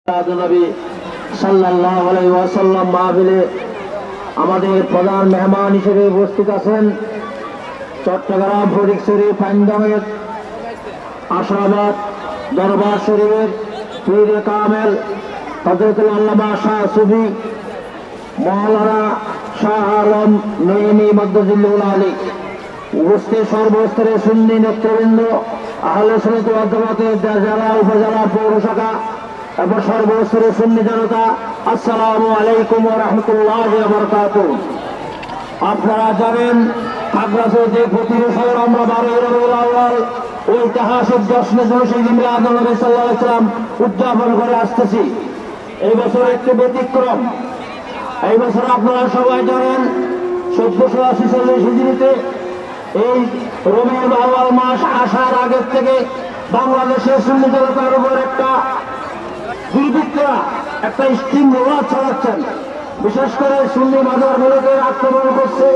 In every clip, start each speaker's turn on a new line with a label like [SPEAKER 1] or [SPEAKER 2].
[SPEAKER 1] নবী সাল্লাল্লাহু আলাইহি ওয়াসাল্লাম মাহফিলে আমাদের প্রধান মেহমান হিসেবে উপস্থিত আছেন চট্টগ্রাম ফটিকছড়ি পাইনগাঁওয়ের আশরাবাদ দরবার শরীফের পীরে কামেল হযরতুল আল্লামা শাহ সুফি মাওলানা শাহ আলম নঈমি মদ্দাজিল্লাহুল আলী। উপস্থিত সর্বস্তরের সুন্নি নেতৃবৃন্দ, আহলে সুন্নাত ওয়াল জামাতের জেলা উপজেলা পৌর শাখা এবং সর্বস্তরের সুন্নি জনতা, আসসালামু আলাইকুম ওয়া রাহমাতুল্লাহি ওয়া বারাকাতুহু। আপনারা জানেন খাগড়াছড়িতে প্রতি বছর আমরা 12 রবিউল আউয়াল ঐতিহাসিক জশ্নে জুলুস-ই মিলাদুন নবী সাল্লাল্লাহু আলাইহি ওয়াসাল্লাম উদযাপন করে আসতেছি। এই বছর একটু ব্যতিক্রম। এই বছর আপনারা সবাই জানেন 1446 হিজরিতে এই রবিউল আউয়াল মাস আসার আগের থেকে বাংলাদেশের সুন্নি জনতার উপর একটা দুর্বৃত্তরা একটা স্টিম রোলার চালাচ্ছেন। বিশেষ করে সুন্নি মাজারগুলোকে আক্রমণ করছে,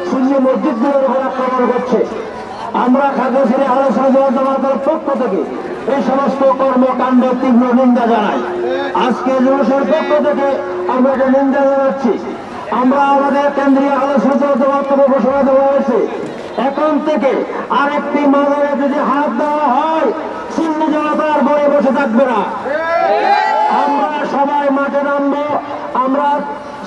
[SPEAKER 1] সুন্নি মসজিদগুলোর উপর আক্রমণ করছে। আমরা খাগড়াছড়ি আহলে সুন্নাত ওয়াল জামাতের পক্ষ থেকে এই সমস্ত কর্মকাণ্ডের তীব্র নিন্দা জানাই। আজকে জুলুসের পক্ষ থেকে আমরা এটা নিন্দা জানাচ্ছি। আমরা আমাদের কেন্দ্রীয় আহলে সুন্নাত ওয়াল জামাতকে ঘোষণা দেওয়া হয়েছে, এখন থেকে আরেকটি মাজারে যদি হাত দেওয়া হয় সুন্নি জনতার বয়ে বসে থাকবে না। আমরা সবাই মাঠে নামবো। আমরা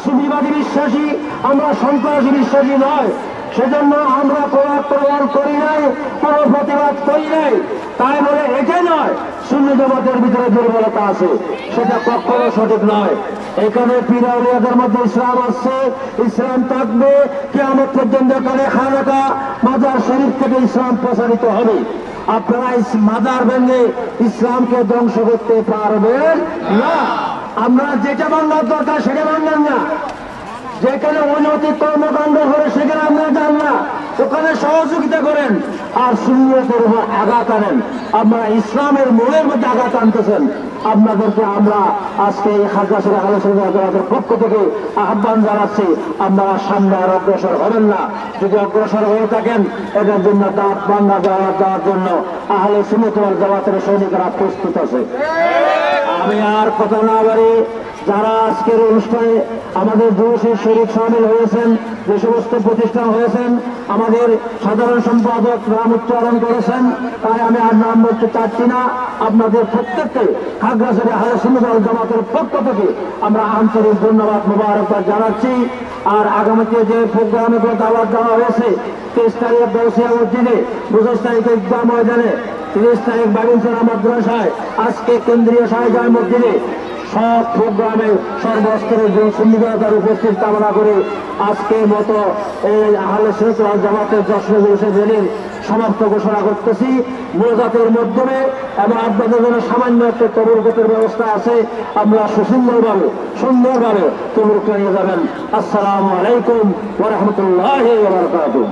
[SPEAKER 1] সুফিবাদী বিশ্বাসী, আমরা সন্ত্রাসী বিশ্বাসী নয়। সেজন্য আমরা কোনো আক্রমণ করি নাই, কোনো প্রতিবাদ করি নাই। তাই বলে এটা নয় সুন্নি জামাতের ভিতরে দুর্বলতা আছে, সেটা কখনো সঠিক নয়। এখানে পীর আউলিয়াদের মধ্যে ইসলাম আসছে, ইসলাম থাকবে, কিয়ামত পর্যন্ত এখানে খানকা মাজার শরীফ থেকে ইসলাম প্রসারিত হবে। আপনারা মাজার ভেঙে ইসলামকে ধ্বংস করতে পারবেন না। আমরা যেটা ভাঙার দরকার সেটা ভাঙেন না। যেখানে অনৈতিক কর্মকাণ্ড করে সেখানে আমরা যান না, ওখানে সহযোগিতা করেন আর সুন্নিয়তের উপর আঘাত আনেন। আপনারা ইসলামের মূলের মধ্যে আঘাত আনতেছেন। আপনাদেরকে আমরা আজকে এই খাগড়াছড়ি আহলে সুন্নাত ওয়াল জামাতের পক্ষ থেকে আহ্বান জানাচ্ছি, আপনারা সামনে আর অগ্রসর হবেন না। যদি অগ্রসর হয়ে থাকেন এটার জন্য দাঁত ভাঙা দেওয়ার জন্য আহলে সুন্নাত ওয়াল জামাতের সৈনিকরা প্রস্তুত আছে। আমি আর কথা না বাড়ি, যারা আজকের অনুষ্ঠানে আমাদের জুলুসের শরীক শামিল হয়েছেন, যে সমস্ত প্রতিষ্ঠান হয়েছেন, আমাদের সাধারণ সম্পাদক নাম উচ্চারণ করেছেন, তাই আমি আর নাম বলতে চাচ্ছি না। আপনাদের প্রত্যেককে খাগড়াছড়ি আহলে সুন্নাত ওয়াল জামাতের পক্ষ থেকে আমরা আন্তরিক ধন্যবাদ মোবারকবাদ জানাচ্ছি। আর আগামীতে যে প্রোগ্রামগুলো দাওয়াত দেওয়া হয়েছে, 23 তারিখ দৌসিয়া মসজিদে, 25 তারিখে ঈদগাহ ময়দানে, 30 তারিখ বাগিনছড়া মাদ্রাসায়, আজকে কেন্দ্রীয় শাহজাহান মসজিদে, সব প্রোগ্রামে সর্বস্তরের সুন্নি জনতার উপস্থিত কামনা করে আজকের মতো এই আহলে সুন্নাত ওয়াল জামাতের জশ্নে জুলুসের র্যালির সমাপ্ত ঘোষণা করতেছি মোনাজাতের মাধ্যমে। এবং আপনাদের জন্য সামান্য একটা তবরুকের ব্যবস্থা আছে, আমরা সুন্দরভাবে তবরুক নিয়ে যাবেন। আসসালামু আলাইকুম ওয়া রাহমাতুল্লাহি ওয়া বারাকাতুহু।